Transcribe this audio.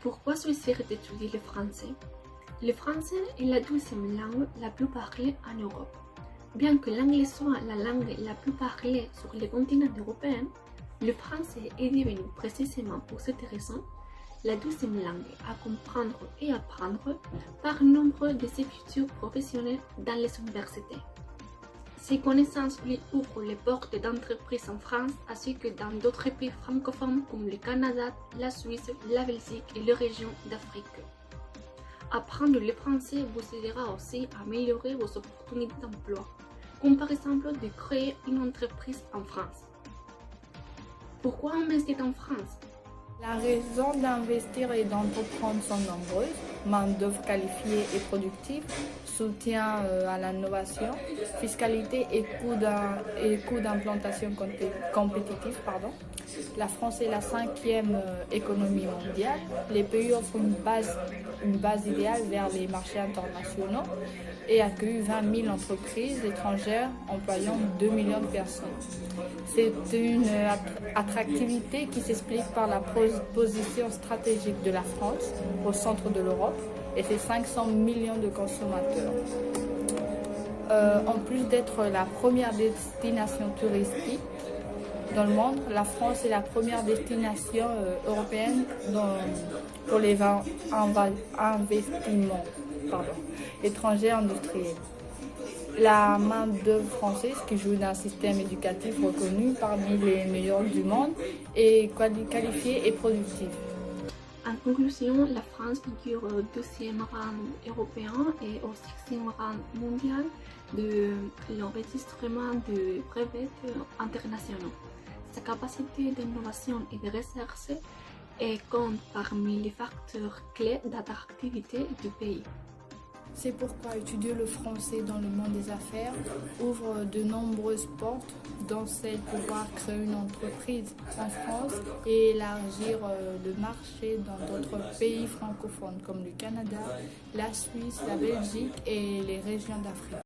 Pourquoi choisir d'étudier le français? Le français est la deuxième langue la plus parlée en Europe. Bien que l'anglais soit la langue la plus parlée sur le continent européen, le français est devenu précisément pour cette raison la deuxième langue à comprendre et apprendre par nombre de ses futurs professionnels dans les universités. Ces connaissances lui ouvrent les portes d'entreprises en France ainsi que dans d'autres pays francophones comme le Canada, la Suisse, la Belgique et les régions d'Afrique. Apprendre le français vous aidera aussi à améliorer vos opportunités d'emploi, comme par exemple de créer une entreprise en France. Pourquoi investir en France? La raison d'investir et d'entreprendre sont nombreuses. Main-d'œuvre qualifiée et productive, soutien à l'innovation, fiscalité et coût d'implantation compétitif. La France est la cinquième économie mondiale. Les pays offrent une base idéale vers les marchés internationaux et accueillent 20 000 entreprises étrangères employant 2 millions de personnes. C'est une attractivité qui s'explique par la position stratégique de la France au centre de l'Europe et ses 500 millions de consommateurs. En plus d'être la première destination touristique dans le monde, la France est la première destination européenne pour les investissements étrangers industriels. La main-d'œuvre française, qui joue d'un système éducatif reconnu parmi les meilleurs du monde, est qualifiée et productive. En conclusion, la France figure au deuxième rang européen et au sixième rang mondial de l'enregistrement de brevets internationaux. Sa capacité d'innovation et de recherche compte parmi les facteurs clés d'attractivité du pays. C'est pourquoi étudier le français dans le monde des affaires ouvre de nombreuses portes, dont celle de pouvoir créer une entreprise en France et élargir le marché dans d'autres pays francophones comme le Canada, la Suisse, la Belgique et les régions d'Afrique.